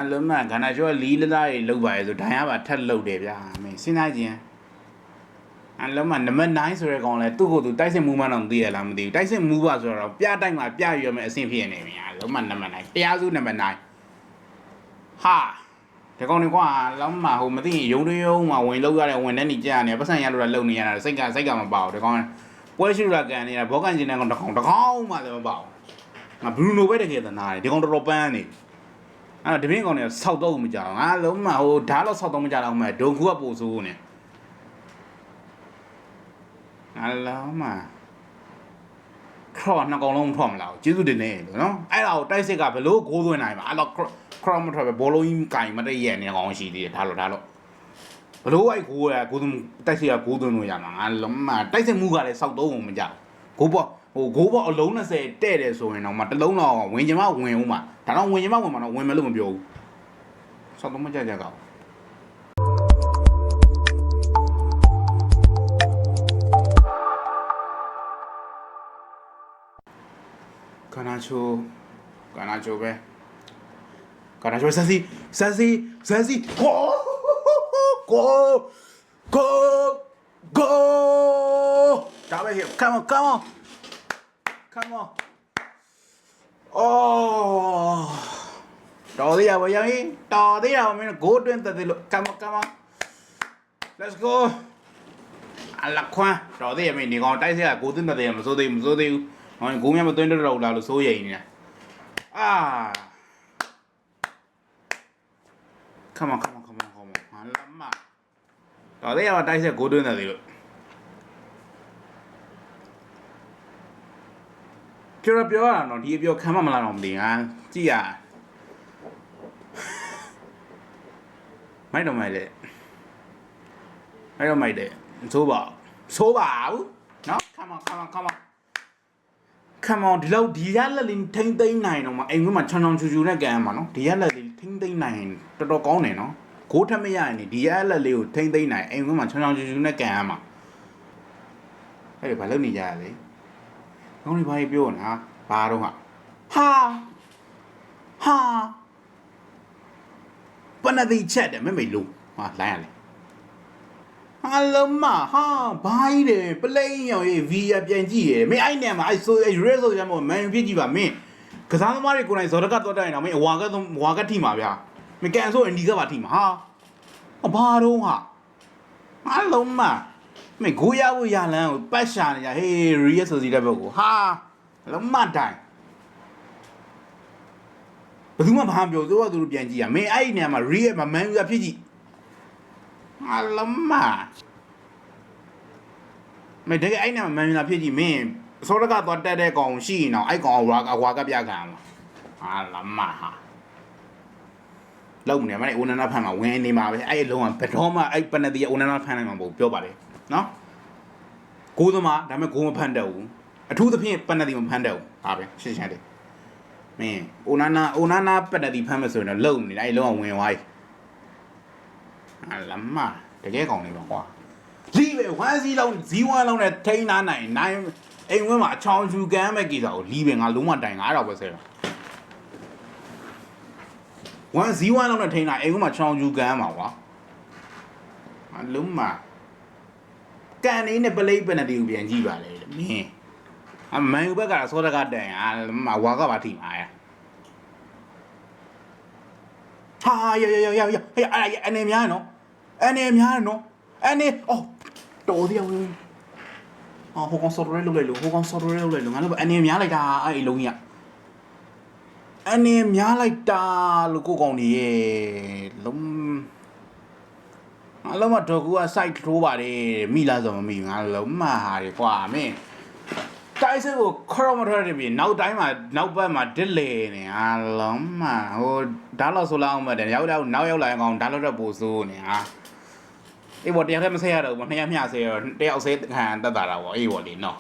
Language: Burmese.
လုံးမခန္ဓာကျော်လီးလာရေလောက်ပါရဲ့ဆိုဒိုင်ရပါထက်လောက်တယ်ဗျာမင်းစဉ်းစားကြည့်လုံးမနံပါတ်9ဆိုရဲကောင်လဲသူ့ကိုယ်သူတိုက်စစ်မှုမှန်းတော့သိရလားမသိဘူးတိုက်စစ်မှုပါဆိုတော့ပြတိုက်မှာပြရွယ်မယ်အဆင့်ဖြစ်နေပြီလုံးမနံပါတ်9တရားစုနံပါတ်9ဟာဒီကောင်တွေကလုံးမဟိုမသိရင်ရုံးမှာဝင်လောက်ရတဲ့ဝင်တဲ့နေကြရတယ်ပတ်စံရလို့လုံနေရတာစိတ်ကမပေါဘူးဒီကောင်ပွဲရှိရကန်နေတာဘောကန်ကျင်တဲ့ကောင်တကောင်မှလည်းမပေါဘူးငါဘရူနိုပဲတကယ်သနာတယ်ဒီကောင်တော်တော်ပန်းနေအဲ့တော့ဒီမင်းကောင်တွေဆောက်တော့မကြအောင်ငါလုံးမဟိုဓာတ်တော့ဆောက်တော့မကြတော့မှဒုံခုကပို့ဆိုးနေအလောမခေါ်နှစ်ကောင်လုံးထွက်မလာဘူးကျေးဇူးတင်နေလို့နော်အဲ့ဒါကိုတိုက်စစ်ကဘလို့ဂိုးသွင်းနိုင်မှာအဲ့တော့ခေါ်မထွက်ပဲဘောလုံးကြီးကင်မတည့်ရနေကောင်ရှိသေးတယ်ဒါလို့ဘလို့အဲ့ဂိုးရဂိုးသွင်းတိုက်စစ်ကဂိုးသွင်းလို့ရမှာငါလုံးမတိုက်စစ်မှုကလည်းဆောက်တော့မကြဘူးဂိုးပေါ့ဂိုးပေါ့အလုံး20တဲ့တယ်ဆိုရင်တော့မတလုံးတော့ဝင်ချင်မှဝင်ဦးမှာဒါတော့ဝင်ချင်မှဝင်မှာတော့ဝင်မယ်လို့မပြောဘူးဆောက်တော့မကြကြကောခနာချိုပဲခနာချိုဆက်စီgoဒါပဲ come on oh တော်သေးရပါရောင်းတော်သေးရပါမင်းကိုတွင်းတက်သေးလို့ come on let's go အလခွန်းတော်သေးရမင်းဒီကောင်တိုက်ဆက်ကကိုတွင်းတက်သေးရမစိုးသေးဘူးဟောဂိုးမြမသွင်းတော့လားလို့စိုးရိမ်နေတာcome on ဟာလမ်းမတော်သေးရပါတိုက်ဆက်ကိုတွင်းတက်သေးလို့ပြောရတော့ဒီအပြောခံမလာတော့မသိငါကြည့်ရမိုက်လေဆိုးပါဘူးနော် come on ဒီလောက်ဒီရလက်လေးထိမ့်သိမ့်နိုင်တော့မှအိမ်ကမှချောင်းချူနဲ့ကန်ရမှာနော်ဒီရလက်လေးထိမ့်သိမ့်နိုင်တော်တော်ကောင်းတယ်နော်ဂိုးထက်မရရင်ဒီရလက်လေးကိုထိမ့်သိမ့်နိုင်အိမ်ကမှချောင်းချူနဲ့ကန်ရမှာအဲ့ဒါဘာလုပ်နေကြရလဲကောင်းနေဘာပြောနာဘာတော့ဟာပနတိချက်တယ်မေလုံးဟာလိုင်းရလေဟာလုံးမဟာဘာကြီးတယ်ပလိန်ရောင်ရေး V ရပြန်ကြည့်ရမင်းအဲ့နေမှာအဲ့ဆိုရဲဆိုရမို့မန်ပြကြည့်ပါမင်းကစားသမားတွေကိုယ်တိုင်ဇော်တကတော့တိုင်တော့မင်းဝါကထိမှာဗျာမကန်ဆိုအနီကပါထိမှာဟာဘာတော့ဟာလုံးမမင်းကိုရဖို့ရလန်းကိုပတ်ရှာနေကြဟေးရီယက်ဆိုစီတဲ့ဘက်ကိုဟာလုံးမတိုင်ဘယ်သူမှဘာပြောသူတို့ပြန်ကြည့်ရမင်းအဲ့နေမှာရီယက်မန်ယူရဖြစ်ကြည့်ဟာလုံးမမင်းတကယ်အဲ့နေမှာမန်ယူလာဖြစ်ကြည့်မင်းစောရကတော့တက်တဲ့ကောင်ရှိရင်တော့အဲ့ကောင်ဝါကပြခံမှာဟာလုံးမဟာလုံးနေမနဲ့ဦးနန္ဒဖန်မှာဝင်နေမှာပဲအဲ့လုံးကဘယ်တော့မှအဲ့ပနတိဦးနန္ဒဖန်နိုင်မှာမဟုတ်ပြောပါလေနော်ကိုးသမားဒါပေမဲ့ကိုးမဖန်တတ်ဘူးအထူးသဖြင့်ပနတိမဖန်တတ်ဘူးဟာပဲရှင်းတယ်မင်းဦးနန္ဒပနတိဖန်မယ်ဆိုရင်တော့လုံနေအဲ့လုံးကဝင်သွားပြီလမ်းမတကယ်ကောင်းနေပါကွာလီးပဲဝမ်းစီးလုံးဇီးဝမ်းလုံးနဲ့ထိန်းထားနိုင်အိမ်ဝင်းမှာအချောင်းယူကမ်းမဲ့ကိစ္စကိုလီးပဲငါလုံးဝတိုင်9တော့ပဲဆဲတော့ဝမ်းဇီးဝမ်းလုံးနဲ့ထိန်းထားအိမ်ဝင်းမှာချောင်းယူကမ်းမှာကွာအလုံးမကန်နေနဲ့ပလိပနတီကိုပြန်ကြည့်ပါလေမင်းအမန်ယူဘက်ကစောတကတိုင်ဝါကပါထိမှာဟာရအနေများနော်အနေတော်သေးအောင်ဟိုကောင်ဆော်ရဲလုပ်လိုက်လို့ငါလည်းအနေများလိုက်တာအဲ့လုံးကြီးအနေများလိုက်တာလို့ကိုကောင်ကြီးရဲ့လုံးမတော့ကူက site ထိုးပါတယ်မိလားဆိုမမိငါလုံးမဟာတွေကွာမင်းတိုက်စစ်ကိုခရော့မထွက်တယ်ပြီနောက်ဘက်မှာဒစ်လေနေဟာလုံးမဟိုဓာတ်လို့ဆိုလောက်အောင်ပဲနောက်ရောက်လာရင်ကောင်ဓာတ်လို့တော့ပို့စိုးနေဟာအေးဘောတရားထဲမဆက်ရတော့ဘူးနှစ်ယောက်မျှဆဲရောတယောက်ဆဲခံတက်တာပေါ့အေးဘောလေနော်